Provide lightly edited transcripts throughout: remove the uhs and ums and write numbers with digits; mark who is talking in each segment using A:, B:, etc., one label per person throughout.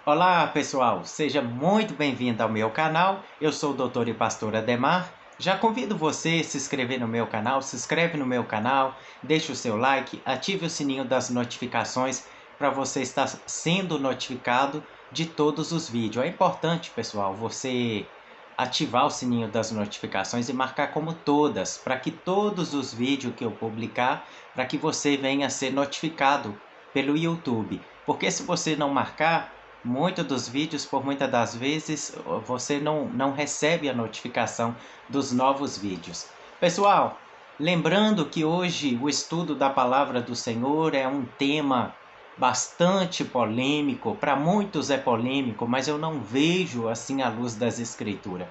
A: Olá pessoal, seja muito bem-vindo ao meu canal. Eu sou o doutor e pastor Ademar. Já convido você a se inscrever no meu canal, se inscreve no meu canal, deixe o seu like, ative o sininho das notificações para você estar sendo notificado de todos os vídeos. É importante, pessoal, você ativar o sininho das notificações e marcar como todas, para que todos os vídeos que eu publicar, para que você venha a ser notificado pelo YouTube. Porque se você não marcar, muitos dos vídeos, por muitas das vezes, você não recebe a notificação dos novos vídeos. Pessoal, lembrando que hoje o estudo da Palavra do Senhor é um tema bastante polêmico, para muitos é polêmico, mas eu não vejo assim à luz das Escrituras.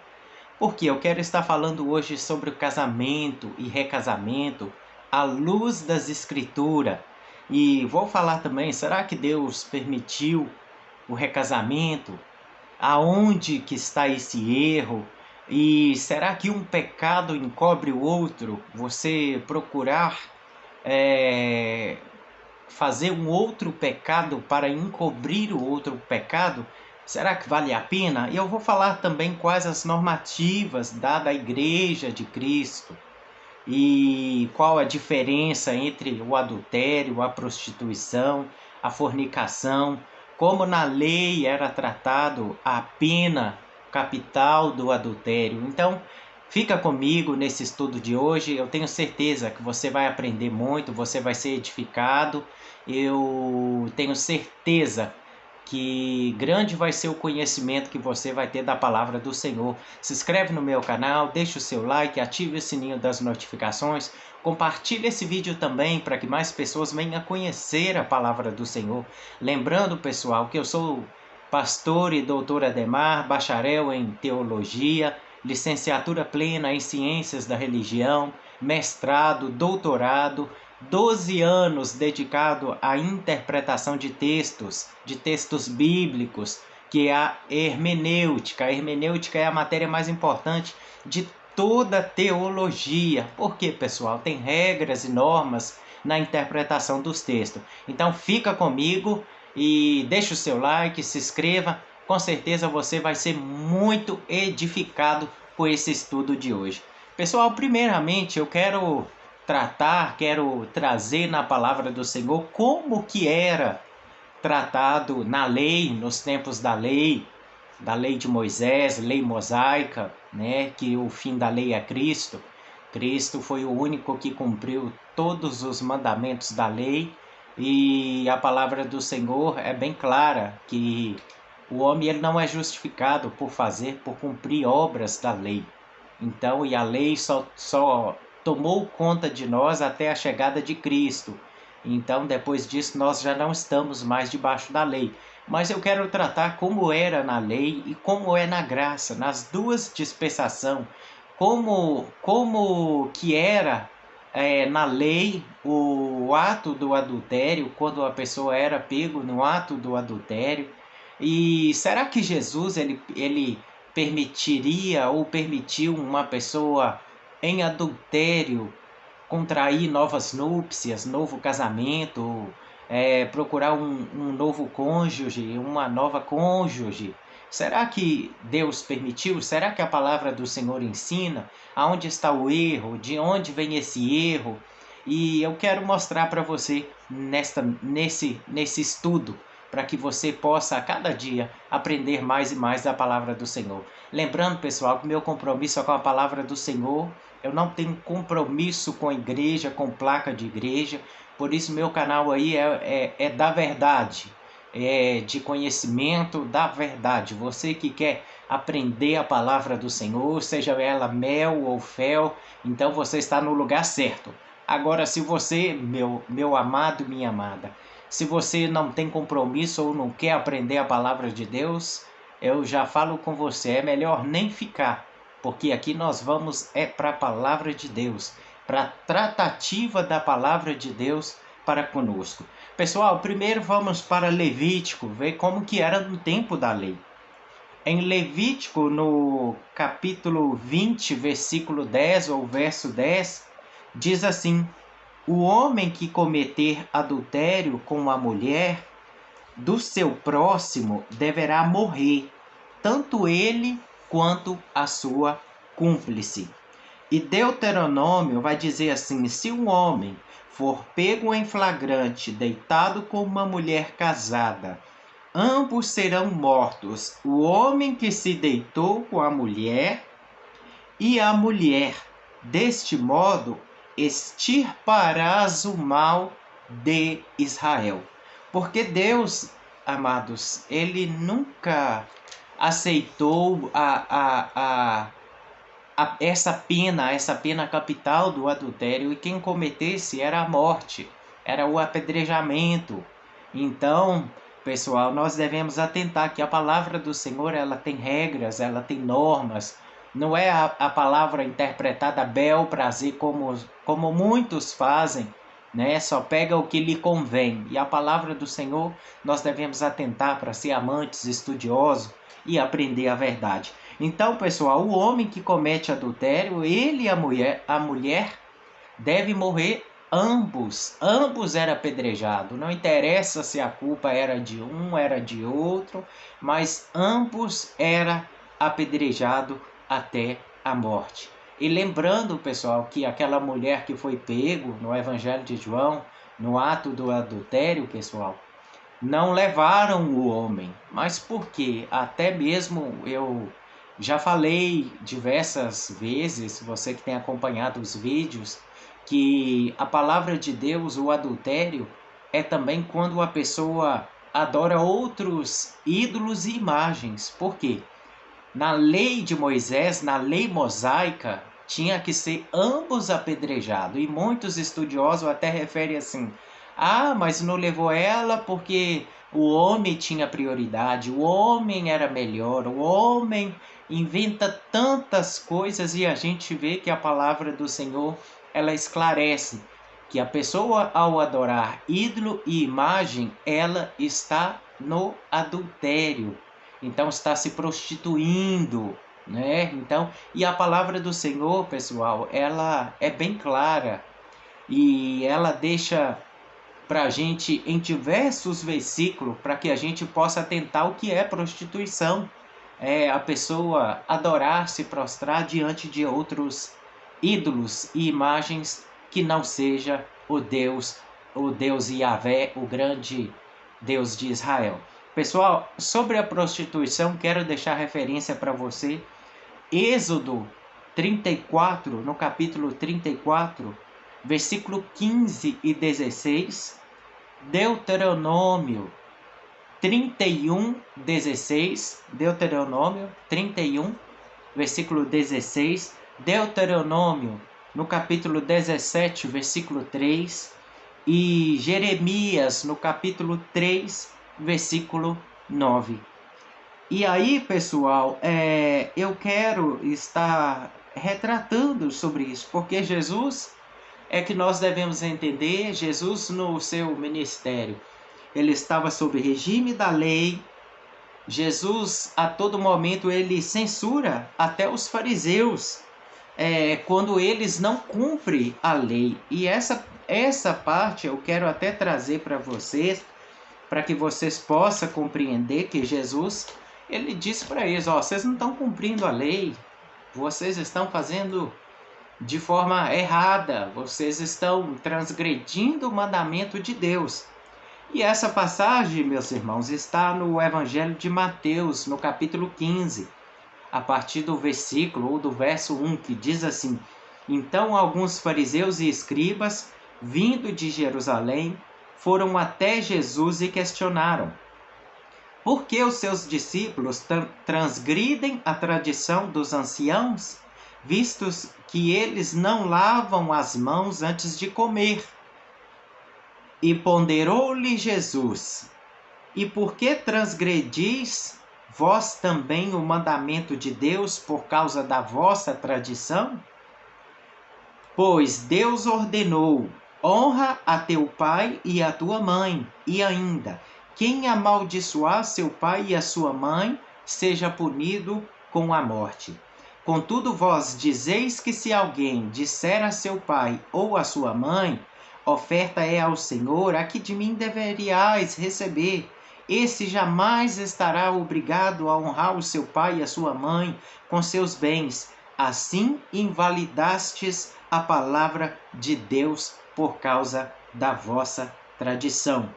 A: Porque eu quero estar falando hoje sobre o casamento e recasamento à luz das Escrituras. E vou falar também, será que Deus permitiu o recasamento? Aonde que está esse erro? E será que um pecado encobre o outro? Você procurar é, fazer um outro pecado para encobrir o outro pecado? Será que vale a pena? E eu vou falar também quais as normativas dadas à Igreja de Cristo e qual a diferença entre o adultério, a prostituição, a fornicação, como na lei era tratado a pena capital do adultério. Então, fica comigo nesse estudo de hoje, eu tenho certeza que você vai aprender muito, você vai ser edificado, eu tenho certeza que grande vai ser o conhecimento que você vai ter da palavra do Senhor. Se inscreve no meu canal, deixa o seu like, ative o sininho das notificações, compartilhe esse vídeo também para que mais pessoas venham a conhecer a palavra do Senhor. Lembrando, pessoal, que eu sou pastor e doutor Ademar, bacharel em teologia, licenciatura plena em ciências da religião, mestrado, doutorado, 12 anos dedicado à interpretação de textos bíblicos, que é a hermenêutica. A hermenêutica é a matéria mais importante de toda teologia. Por quê, pessoal? Tem regras e normas na interpretação dos textos. Então fica comigo e deixa o seu like, se inscreva. Com certeza você vai ser muito edificado com esse estudo de hoje. Pessoal, primeiramente eu quero trazer na palavra do Senhor como que era tratado na lei, nos tempos da lei de Moisés, lei mosaica, né, que o fim da lei é Cristo. Cristo foi o único que cumpriu todos os mandamentos da lei, e a palavra do Senhor é bem clara que o homem ele não é justificado por cumprir obras da lei. Então, e a lei só tomou conta de nós até a chegada de Cristo. Então, depois disso, nós já não estamos mais debaixo da lei. Mas eu quero tratar como era na lei e como é na graça, nas duas dispensações. Como que era na lei o ato do adultério, quando a pessoa era pego no ato do adultério. E será que Jesus ele permitiria ou permitiu uma pessoa em adultério contrair novas núpcias, novo casamento, procurar um novo cônjuge, uma nova cônjuge? Será que Deus permitiu? Será que a palavra do Senhor ensina? Aonde está o erro? De onde vem esse erro? E eu quero mostrar para você nesse estudo, para que você possa a cada dia aprender mais e mais da palavra do Senhor. Lembrando, pessoal, que meu compromisso é com a palavra do Senhor. Eu não tenho compromisso com igreja, com placa de igreja. Por isso meu canal aí é da verdade, é de conhecimento da verdade. Você que quer aprender a palavra do Senhor, seja ela mel ou fel, então você está no lugar certo. Agora, se você, meu amado, minha amada, se você não tem compromisso ou não quer aprender a palavra de Deus, eu já falo com você, é melhor nem ficar, porque aqui nós vamos para a palavra de Deus, para a tratativa da palavra de Deus para conosco. Pessoal, primeiro vamos para Levítico, ver como que era no tempo da lei. Em Levítico, no capítulo 20, versículo 10 ou verso 10, diz assim: o homem que cometer adultério com uma mulher do seu próximo deverá morrer, tanto ele quanto a sua cúmplice. E Deuteronômio vai dizer assim: se um homem for pego em flagrante deitado com uma mulher casada, ambos serão mortos, o homem que se deitou com a mulher e a mulher. Deste modo, extirparás o mal de Israel. Porque Deus, amados, ele nunca aceitou essa pena capital do adultério, e quem cometesse era a morte, era o apedrejamento. Então, pessoal, nós devemos atentar que a palavra do Senhor, ela tem regras, ela tem normas. Não é a palavra interpretada a bel prazer, como muitos fazem, né? Só pega o que lhe convém. E a palavra do Senhor, nós devemos atentar para ser amantes, estudiosos e aprender a verdade. Então, pessoal, o homem que comete adultério, ele e a mulher devem morrer ambos. Ambos eram apedrejados. Não interessa se a culpa era de um, era de outro, mas ambos eram apedrejados até a morte. E lembrando, pessoal, que aquela mulher que foi pego no Evangelho de João, no ato do adultério, pessoal, não levaram o homem. Mas por quê? Até mesmo eu já falei diversas vezes, você que tem acompanhado os vídeos, que a palavra de Deus, o adultério, é também quando a pessoa adora outros ídolos e imagens. Por quê? Na lei de Moisés, na lei mosaica, tinha que ser ambos apedrejados. E muitos estudiosos até referem assim: ah, mas não levou ela porque o homem tinha prioridade, o homem era melhor, o homem inventa tantas coisas, e a gente vê que a palavra do Senhor, ela esclarece que a pessoa, ao adorar ídolo e imagem, ela está no adultério. Então está se prostituindo, né? Então, e a palavra do Senhor, pessoal, ela é bem clara e ela deixa para a gente em diversos versículos para que a gente possa atentar o que é prostituição. É a pessoa adorar, se prostrar diante de outros ídolos e imagens que não seja o Deus Yahvé, o grande Deus de Israel. Pessoal, sobre a prostituição, quero deixar referência para você. Êxodo 34, no capítulo 34, versículo 15 e 16. Deuteronômio 31, 16. Deuteronômio 31, versículo 16. Deuteronômio, no capítulo 17, versículo 3. E Jeremias, no capítulo 3, versículo 9. E aí, pessoal, eu quero estar retratando sobre isso, porque Jesus é que nós devemos entender. Jesus, no seu ministério, ele estava sob regime da lei. Jesus, a todo momento, ele censura até os fariseus, quando eles não cumprem a lei. E essa parte eu quero até trazer para vocês, para que vocês possam compreender que Jesus, ele disse para eles: ó, vocês não estão cumprindo a lei, vocês estão fazendo de forma errada, vocês estão transgredindo o mandamento de Deus. E essa passagem, meus irmãos, está no Evangelho de Mateus, no capítulo 15, a partir do versículo ou do verso 1, que diz assim: então alguns fariseus e escribas, vindo de Jerusalém, foram até Jesus e questionaram: por que os seus discípulos transgridem a tradição dos anciãos, vistos que eles não lavam as mãos antes de comer? E ponderou-lhe Jesus: e por que transgredis vós também o mandamento de Deus por causa da vossa tradição? Pois Deus ordenou: honra a teu pai e a tua mãe, e ainda: quem amaldiçoar seu pai e a sua mãe, seja punido com a morte. Contudo, vós dizeis que se alguém disser a seu pai ou a sua mãe: oferta é ao Senhor, a que de mim deveriais receber, esse jamais estará obrigado a honrar o seu pai e a sua mãe com seus bens. Assim invalidastes a palavra de Deus por causa da vossa tradição.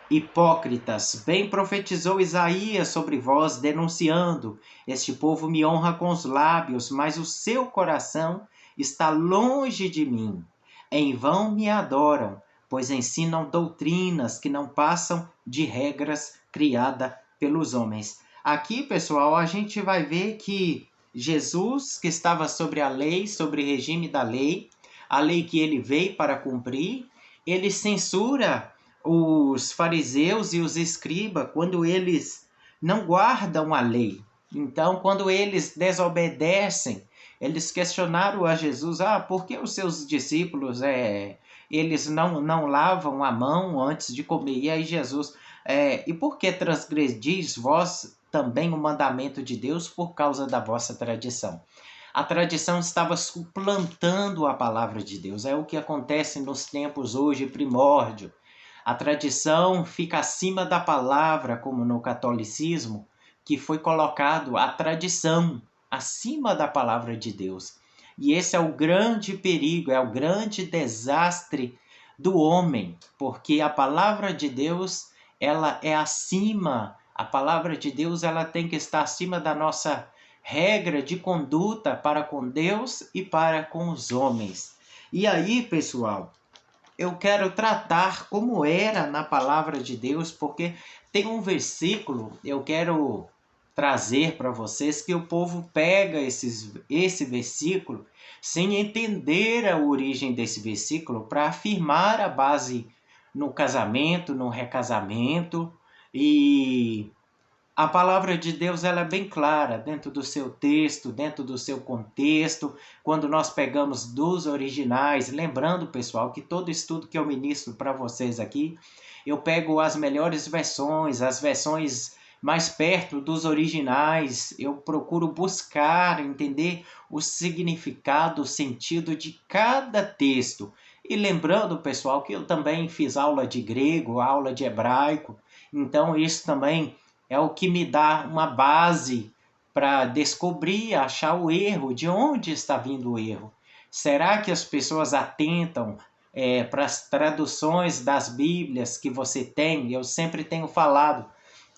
A: Hipócritas, bem profetizou Isaías sobre vós, denunciando: este povo me honra com os lábios, mas o seu coração está longe de mim. Em vão me adoram, pois ensinam doutrinas que não passam de regras criadas pelos homens. Aqui, pessoal, a gente vai ver que Jesus, que estava sobre a lei, sobre o regime da lei, a lei que ele veio para cumprir, ele censura os fariseus e os escribas quando eles não guardam a lei. Então, quando eles desobedecem, eles questionaram a Jesus: por que os seus discípulos eles não lavam a mão antes de comer? E aí Jesus: e por que transgredis vós também o mandamento de Deus por causa da vossa tradição? A tradição estava suplantando a palavra de Deus. É o que acontece nos tempos hoje, primórdio. A tradição fica acima da palavra, como no catolicismo, que foi colocado a tradição acima da palavra de Deus. E esse é o grande perigo, é o grande desastre do homem, porque a palavra de Deus, ela é acima, a palavra de Deus, ela tem que estar acima da nossa regra de conduta para com Deus e para com os homens. E aí, pessoal, eu quero tratar como era na palavra de Deus, porque tem um versículo, eu quero trazer para vocês, que o povo pega esse versículo sem entender a origem desse versículo para afirmar a base no casamento, no recasamento. E a palavra de Deus, ela é bem clara dentro do seu texto, dentro do seu contexto. Quando nós pegamos dos originais, lembrando, pessoal, que todo estudo que eu ministro para vocês aqui, eu pego as melhores versões, as versões mais perto dos originais. Eu procuro buscar, entender o significado, o sentido de cada texto. E lembrando, pessoal, que eu também fiz aula de grego, aula de hebraico, então isso também é o que me dá uma base para descobrir, achar o erro, de onde está vindo o erro. Será que as pessoas atentam para as traduções das Bíblias que você tem? Eu sempre tenho falado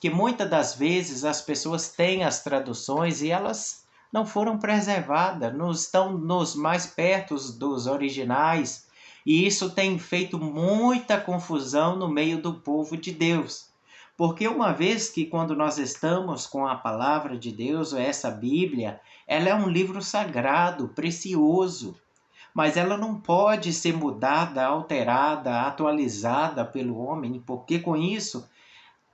A: que muitas das vezes as pessoas têm as traduções e elas não foram preservadas, não estão nos mais perto dos originais, e isso tem feito muita confusão no meio do povo de Deus. Porque uma vez que quando nós estamos com a palavra de Deus, ou essa Bíblia, ela é um livro sagrado, precioso, mas ela não pode ser mudada, alterada, atualizada pelo homem, porque com isso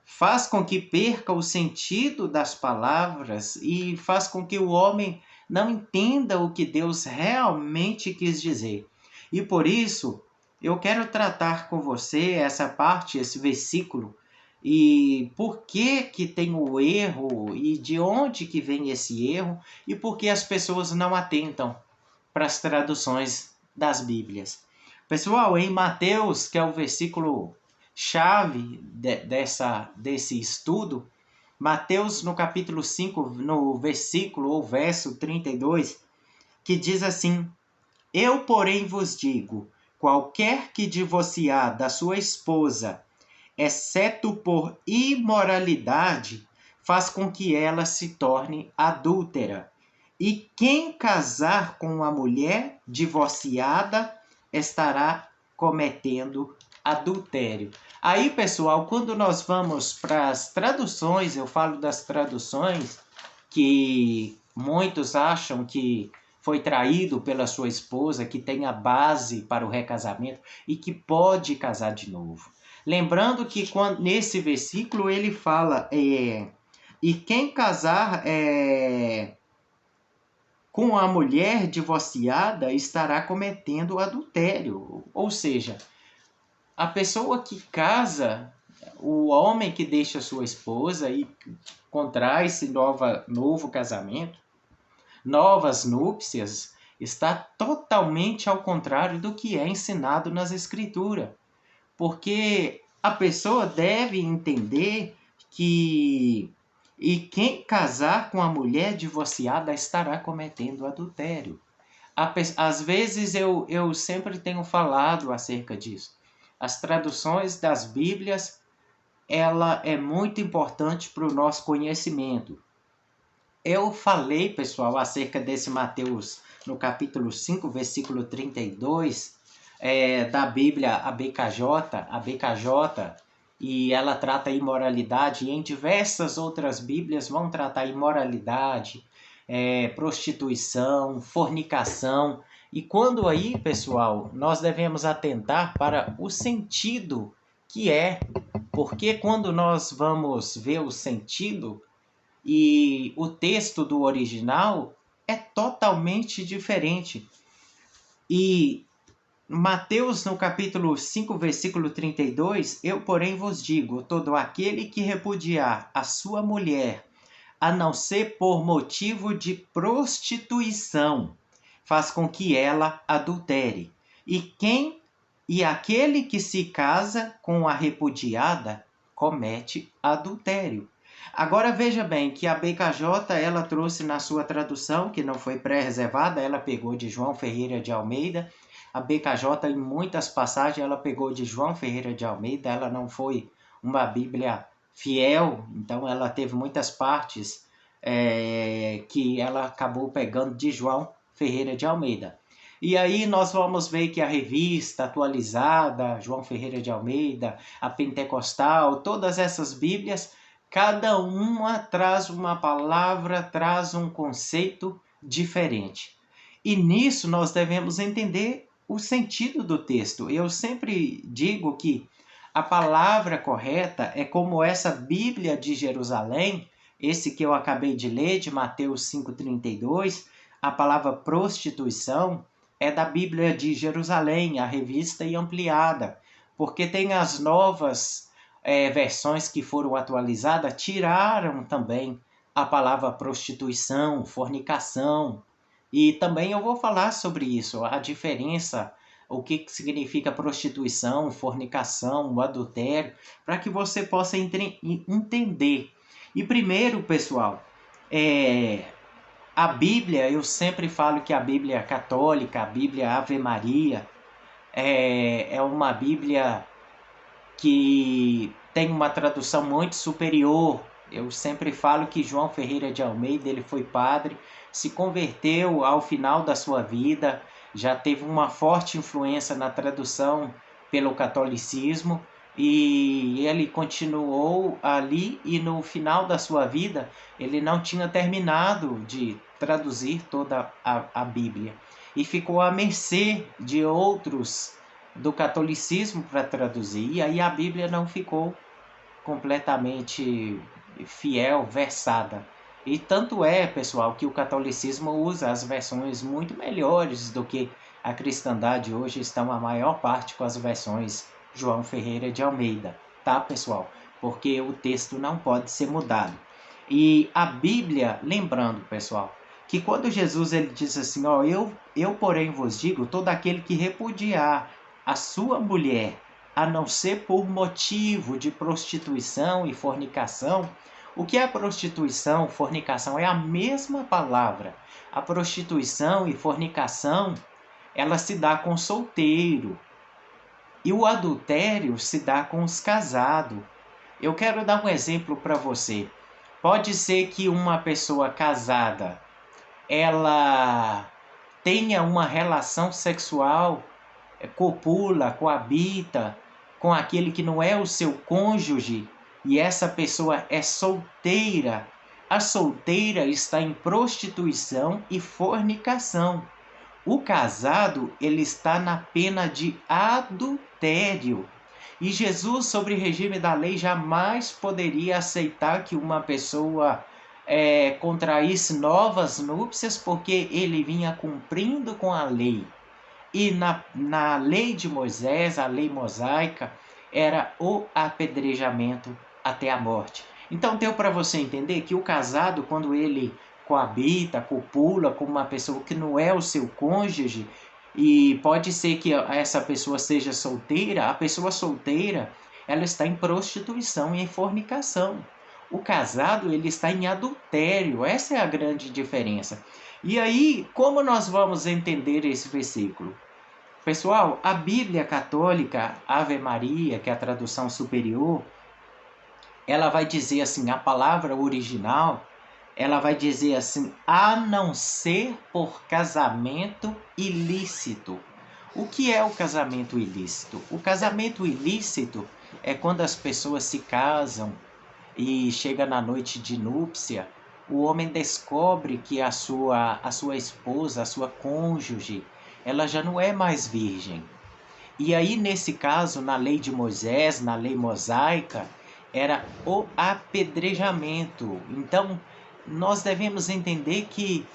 A: faz com que perca o sentido das palavras e faz com que o homem não entenda o que Deus realmente quis dizer. E por isso, eu quero tratar com você essa parte, esse versículo, e por que que tem o erro e de onde que vem esse erro e por que as pessoas não atentam para as traduções das Bíblias. Pessoal, em Mateus, que é o versículo chave desse estudo, Mateus no capítulo 5, no versículo ou verso 32, que diz assim: eu, porém, vos digo, qualquer que divorciar da sua esposa, exceto por imoralidade, faz com que ela se torne adúltera. E quem casar com uma mulher divorciada estará cometendo adultério. Aí, pessoal, quando nós vamos para as traduções, eu falo das traduções que muitos acham que foi traído pela sua esposa, que tem a base para o recasamento e que pode casar de novo. Lembrando que nesse versículo ele fala, e quem casar com a mulher divorciada estará cometendo adultério. Ou seja, a pessoa que casa, o homem que deixa sua esposa e contrai esse novo casamento, novas núpcias, está totalmente ao contrário do que é ensinado nas Escrituras. Porque a pessoa deve entender que e quem casar com a mulher divorciada estará cometendo adultério. Às vezes eu sempre tenho falado acerca disso. As traduções das Bíblias, ela é muito importante para o nosso conhecimento. Eu falei, pessoal, acerca desse Mateus, no capítulo 5, versículo 32, da Bíblia ABKJ, e ela trata imoralidade, e em diversas outras Bíblias vão tratar imoralidade, prostituição, fornicação. E quando aí, pessoal, nós devemos atentar para o sentido que é, porque quando nós vamos ver o sentido, e o texto do original é totalmente diferente. E Mateus, no capítulo 5, versículo 32, eu, porém, vos digo, todo aquele que repudiar a sua mulher, a não ser por motivo de prostituição, faz com que ela adultere. E aquele que se casa com a repudiada comete adultério. Agora veja bem que a BKJ, ela trouxe na sua tradução, que não foi pré-reservada, ela pegou de João Ferreira de Almeida. A BKJ, em muitas passagens, ela pegou de João Ferreira de Almeida, ela não foi uma Bíblia fiel, então ela teve muitas partes que ela acabou pegando de João Ferreira de Almeida. E aí nós vamos ver que a revista atualizada, João Ferreira de Almeida, a Pentecostal, todas essas Bíblias, cada uma traz uma palavra, traz um conceito diferente. E nisso nós devemos entender o sentido do texto. Eu sempre digo que a palavra correta é como essa Bíblia de Jerusalém, esse que eu acabei de ler, de Mateus 5,32, a palavra prostituição é da Bíblia de Jerusalém, a revista e ampliada, porque tem as novas versões que foram atualizadas, tiraram também a palavra prostituição, fornicação, e também eu vou falar sobre isso, a diferença, o que significa prostituição, fornicação, o adultério, para que você possa entender. E primeiro, pessoal, a Bíblia, eu sempre falo que a Bíblia católica, a Bíblia Ave Maria, é uma Bíblia que tem uma tradução muito superior. Eu sempre falo que João Ferreira de Almeida, ele foi padre, se converteu ao final da sua vida, já teve uma forte influência na tradução pelo catolicismo, e ele continuou ali, e no final da sua vida ele não tinha terminado de traduzir toda a Bíblia e ficou à mercê de outros do catolicismo para traduzir, e aí a Bíblia não ficou completamente fiel, versada. E tanto é, pessoal, que o catolicismo usa as versões muito melhores do que a cristandade hoje, estão a maior parte com as versões João Ferreira de Almeida, tá, pessoal? Porque o texto não pode ser mudado. E a Bíblia, lembrando, pessoal, que quando Jesus ele diz assim, ó, eu porém vos digo, todo aquele que repudiar a sua mulher, a não ser por motivo de prostituição e fornicação. O que é prostituição, fornicação? É a mesma palavra. A prostituição e fornicação, ela se dá com solteiro. E o adultério se dá com os casados. Eu quero dar um exemplo para você. Pode ser que uma pessoa casada, ela tenha uma relação sexual, copula, coabita com aquele que não é o seu cônjuge, e essa pessoa é solteira. A solteira está em prostituição e fornicação. O casado, ele está na pena de adultério. E Jesus, sobre o regime da lei, jamais poderia aceitar que uma pessoa contraísse novas núpcias, porque ele vinha cumprindo com a lei. E na lei de Moisés, a lei mosaica, era o apedrejamento até a morte. Então deu para você entender que o casado, quando ele coabita, copula com uma pessoa que não é o seu cônjuge, e pode ser que essa pessoa seja solteira, a pessoa solteira, ela está em prostituição e em fornicação. O casado, ele está em adultério. Essa é a grande diferença. E aí, como nós vamos entender esse versículo? Pessoal, a Bíblia Católica, Ave Maria, que é a tradução superior, ela vai dizer assim, a palavra original, ela vai dizer assim, a não ser por casamento ilícito. O que é o casamento ilícito? O casamento ilícito é quando as pessoas se casam e chega na noite de núpcia, o homem descobre que a sua esposa, a sua cônjuge, ela já não é mais virgem. E aí, nesse caso, na lei de Moisés, na lei mosaica, era o apedrejamento. Então, nós devemos entender que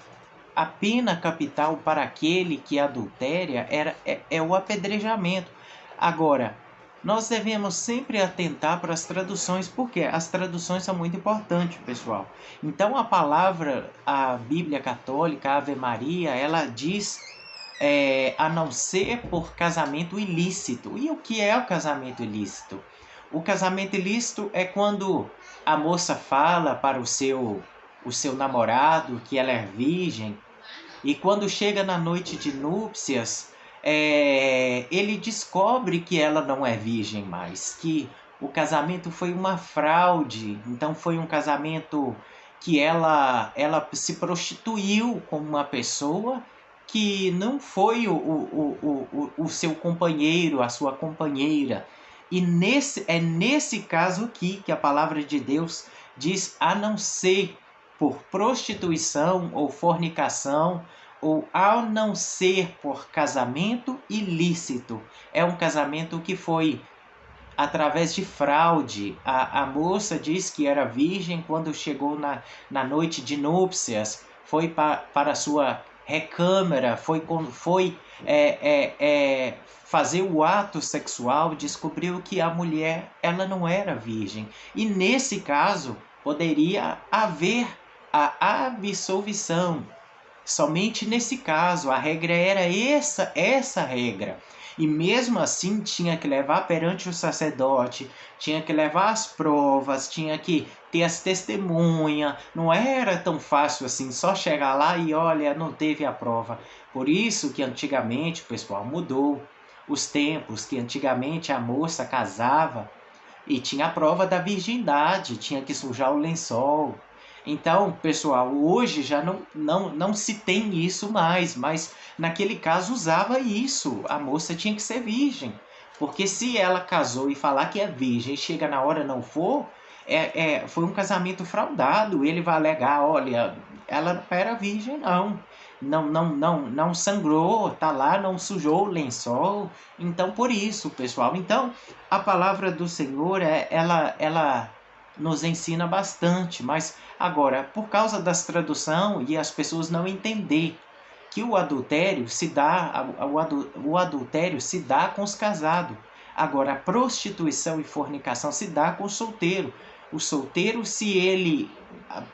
A: a pena capital para aquele que adultéria é o apedrejamento. Agora, nós devemos sempre atentar para as traduções, porque as traduções são muito importantes, pessoal. Então, a palavra, a Bíblia Católica, a Ave Maria, ela diz a não ser por casamento ilícito. E o que é o casamento ilícito? O casamento ilícito é quando a moça fala para o seu namorado que ela é virgem, e quando chega na noite de núpcias, ele descobre que ela não é virgem mais, que o casamento foi uma fraude. Então foi um casamento que ela se prostituiu com uma pessoa que não foi o seu companheiro, a sua companheira. E nesse caso aqui que a palavra de Deus diz, a não ser por prostituição ou fornicação, ou ao não ser por casamento ilícito. É um casamento que foi através de fraude. A moça diz que era virgem quando chegou na noite de núpcias, foi para a sua recâmara, foi fazer o ato sexual, descobriu que a mulher ela não era virgem. E nesse caso, poderia haver a absolvição. Somente nesse caso, a regra era essa regra. E mesmo assim tinha que levar perante o sacerdote, tinha que levar as provas, tinha que ter as testemunhas. Não era tão fácil assim, só chegar lá e olha, não teve a prova. Por isso que antigamente, pessoal, mudou os tempos, que antigamente a moça casava e tinha a prova da virgindade, tinha que sujar o lençol. Então, pessoal, hoje já não se tem isso mais, mas naquele caso usava isso. A moça tinha que ser virgem. Porque se ela casou e falar que é virgem e chega na hora não for, foi um casamento fraudado. Ele vai alegar, olha, ela não era virgem, não. Não sangrou, tá lá, não sujou o lençol. Então, por isso, pessoal. Então, a palavra do Senhor, ela nos ensina bastante, mas agora, por causa das traduções e as pessoas não entender que o adultério se dá, o adultério se dá com os casados. Agora, a prostituição e fornicação se dá com o solteiro. O solteiro, se ele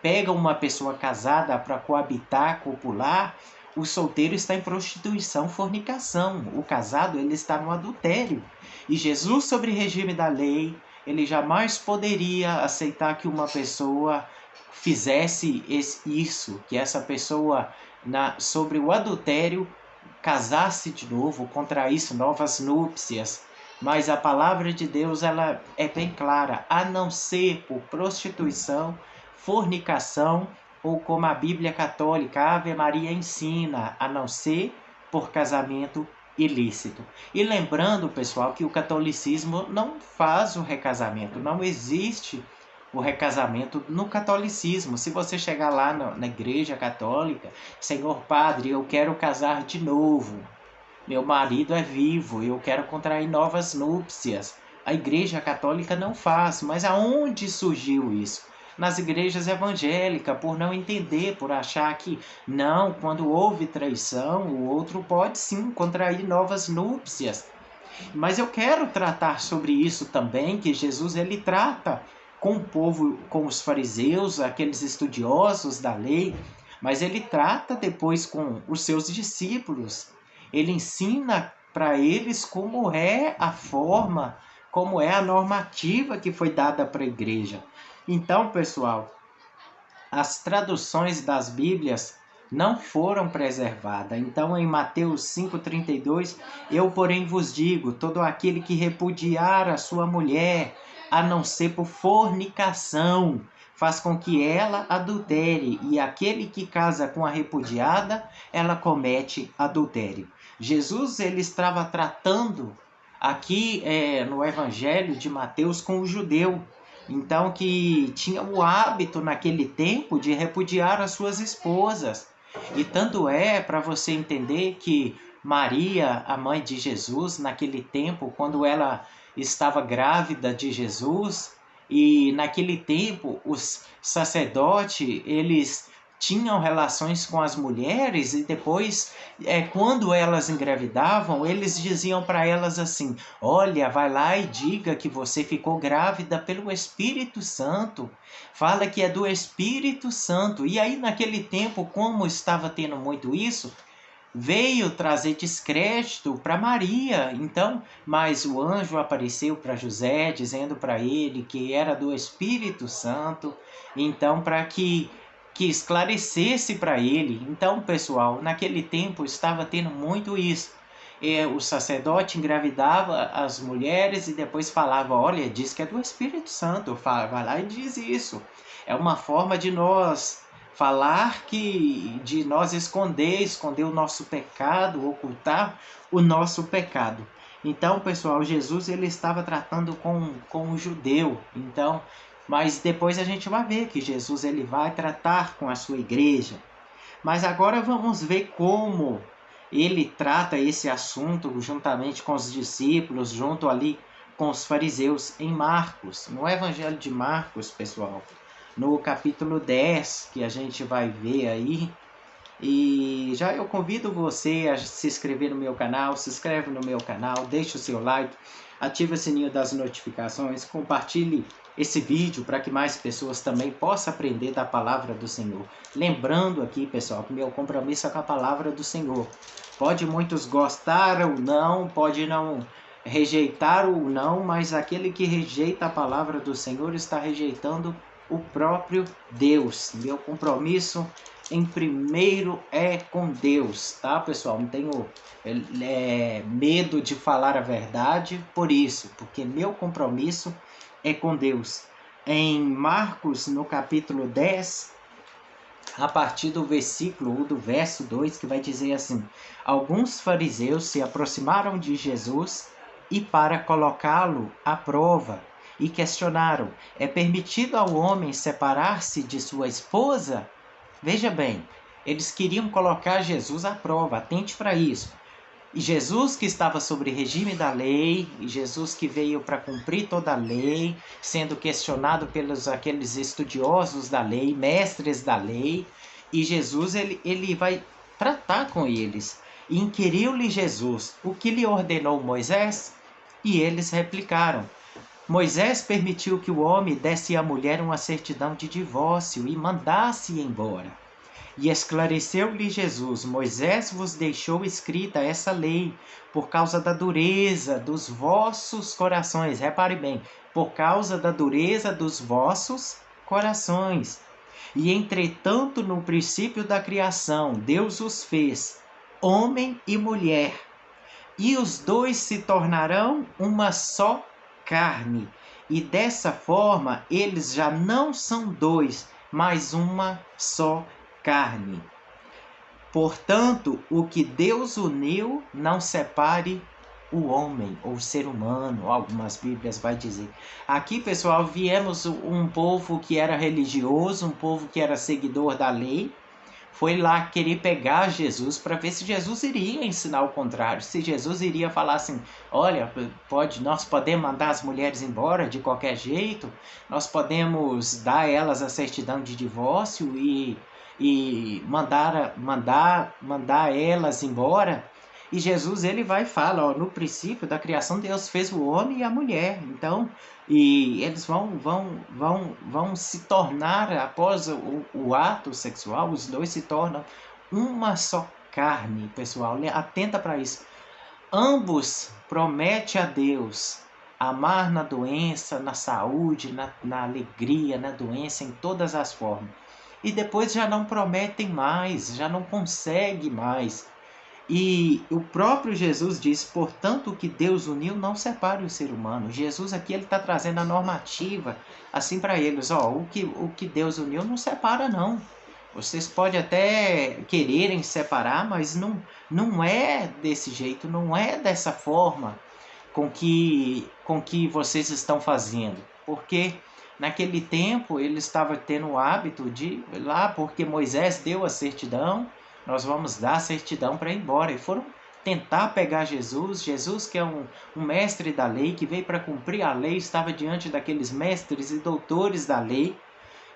A: pega uma pessoa casada para coabitar, copular, o solteiro está em prostituição, fornicação. O casado, ele está no adultério. E Jesus, sobre o regime da lei, ele jamais poderia aceitar que uma pessoa fizesse isso, que essa pessoa, sobre o adultério, casasse de novo, contraísse novas núpcias. Mas a palavra de Deus, ela é bem clara, a não ser por prostituição, fornicação, ou como a Bíblia Católica, a Ave Maria ensina, a não ser por casamento ilícito. E lembrando, pessoal, que o catolicismo não faz o recasamento, não existe o recasamento no catolicismo. Se você chegar lá na igreja católica, Senhor Padre, eu quero casar de novo, meu marido é vivo, eu quero contrair novas núpcias. A igreja católica não faz, mas aonde surgiu isso? Nas igrejas evangélicas, por não entender, por achar que não, quando houve traição, o outro pode sim contrair novas núpcias. Mas eu quero tratar sobre isso também, que Jesus ele trata com o povo, com os fariseus, aqueles estudiosos da lei, mas ele trata depois com os seus discípulos. Ele ensina para eles como é a forma, como é a normativa que foi dada para a igreja. Então, pessoal, as traduções das Bíblias não foram preservadas. Então, em Mateus 5,32, eu, porém, vos digo: todo aquele que repudiar a sua mulher, a não ser por fornicação, faz com que ela adultere, e aquele que casa com a repudiada, ela comete adultério. Jesus, ele estava tratando aqui no Evangelho de Mateus com o judeu. Então, que tinha o hábito naquele tempo de repudiar as suas esposas. E tanto é para você entender que Maria, a mãe de Jesus, naquele tempo, quando ela estava grávida de Jesus, e naquele tempo os sacerdotes, eles tinham relações com as mulheres e depois, quando elas engravidavam, eles diziam para elas assim: olha, vai lá e diga que você ficou grávida pelo Espírito Santo. Fala que é do Espírito Santo. E aí, naquele tempo, como estava tendo muito isso, veio trazer descrédito para Maria. Então, mas o anjo apareceu para José, dizendo para ele que era do Espírito Santo. Então, para que esclarecesse para ele. Então, pessoal, naquele tempo estava tendo muito isso. O sacerdote engravidava as mulheres e depois falava: olha, diz que é do Espírito Santo, vai lá e diz isso. É uma forma de nós falar de nós esconder o nosso pecado, ocultar o nosso pecado. Então, pessoal, Jesus ele estava tratando com o judeu. Então, mas depois a gente vai ver que Jesus ele vai tratar com a sua igreja. Mas agora vamos ver como ele trata esse assunto juntamente com os discípulos, junto ali com os fariseus, em Marcos, no Evangelho de Marcos, pessoal, no capítulo 10, que a gente vai ver aí. E já eu convido você a se inscrever no meu canal, se inscreve no meu canal, deixa o seu like, ativa o sininho das notificações, compartilhe esse vídeo para que mais pessoas também possam aprender da palavra do Senhor. Lembrando aqui, pessoal, que meu compromisso é com a palavra do Senhor. Pode muitos gostar ou não, pode não rejeitar ou não, mas aquele que rejeita a palavra do Senhor está rejeitando o próprio Deus. Meu compromisso em primeiro é com Deus, tá, pessoal? Não tenho medo de falar a verdade por isso, porque meu compromisso é com Deus. Em Marcos, no capítulo 10, a partir do versículo ou do verso 2, que vai dizer assim: alguns fariseus se aproximaram de Jesus e para colocá-lo à prova e questionaram: é permitido ao homem separar-se de sua esposa? Veja bem, eles queriam colocar Jesus à prova, atente para isso. E Jesus que estava sobre regime da lei, e Jesus que veio para cumprir toda a lei, sendo questionado pelos aqueles estudiosos da lei, mestres da lei, e Jesus ele vai tratar com eles. E inquiriu-lhe Jesus: o que lhe ordenou Moisés? E eles replicaram: Moisés permitiu que o homem desse à mulher uma certidão de divórcio e mandasse embora. E esclareceu-lhe Jesus: Moisés vos deixou escrita essa lei por causa da dureza dos vossos corações. Repare bem, por causa da dureza dos vossos corações. E entretanto, no princípio da criação, Deus os fez, homem e mulher, e os dois se tornarão uma só carne. E dessa forma, eles já não são dois, mas uma só carne. Portanto, o que Deus uniu, não separe o homem, ou o ser humano, algumas Bíblias vai dizer. Aqui, pessoal, viemos um povo que era religioso, um povo que era seguidor da lei, foi lá querer pegar Jesus para ver se Jesus iria ensinar o contrário, se Jesus iria falar assim: olha, nós podemos mandar as mulheres embora de qualquer jeito, nós podemos dar a elas a certidão de divórcio e mandar elas embora. E Jesus ele vai e fala: ó, no princípio da criação Deus fez o homem e a mulher. Então, e eles vão se tornar, após o ato sexual, os dois se tornam uma só carne, pessoal. Atenta para isso. Ambos prometem a Deus amar na doença, na saúde, na alegria, na doença, em todas as formas. E depois já não prometem mais, já não consegue mais. E o próprio Jesus diz, portanto, o que Deus uniu não separe o ser humano. Jesus aqui ele está trazendo a normativa assim para eles, ó, o que Deus uniu não separa não. Vocês podem até quererem separar, mas não é desse jeito, não é dessa forma com que vocês estão fazendo. Porque naquele tempo ele estava tendo o hábito de lá, porque Moisés deu a certidão, nós vamos dar a certidão para ir embora. E foram tentar pegar Jesus, Jesus que é um mestre da lei, que veio para cumprir a lei, estava diante daqueles mestres e doutores da lei,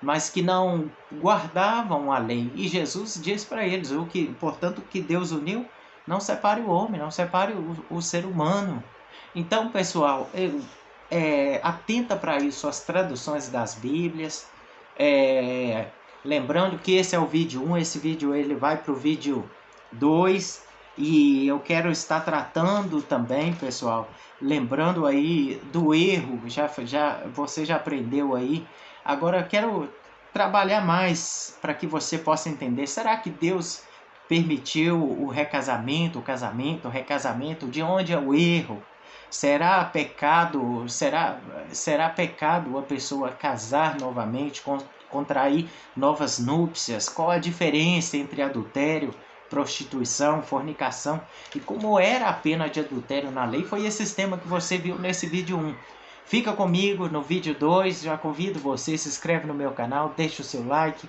A: mas que não guardavam a lei. E Jesus diz para eles, portanto, o que Deus uniu, não separe o homem, não separe o ser humano. Então, pessoal, atenta para isso, as traduções das Bíblias. Lembrando que esse é o vídeo 1, esse vídeo ele vai para o vídeo 2. E eu quero estar tratando também, pessoal, lembrando aí do erro, você já aprendeu aí. Agora eu quero trabalhar mais para que você possa entender. Será que Deus permitiu o recasamento, o recasamento? De onde é o erro? Será pecado, será pecado a pessoa casar novamente, contrair novas núpcias? Qual a diferença entre adultério, prostituição, fornicação? E como era a pena de adultério na lei? Foi esse tema que você viu nesse vídeo 1. Fica comigo no vídeo 2, já convido você, se inscreve no meu canal, deixa o seu like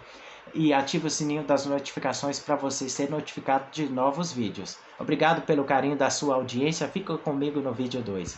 A: e ativa o sininho das notificações para você ser notificado de novos vídeos. Obrigado pelo carinho da sua audiência, fica comigo no vídeo 2.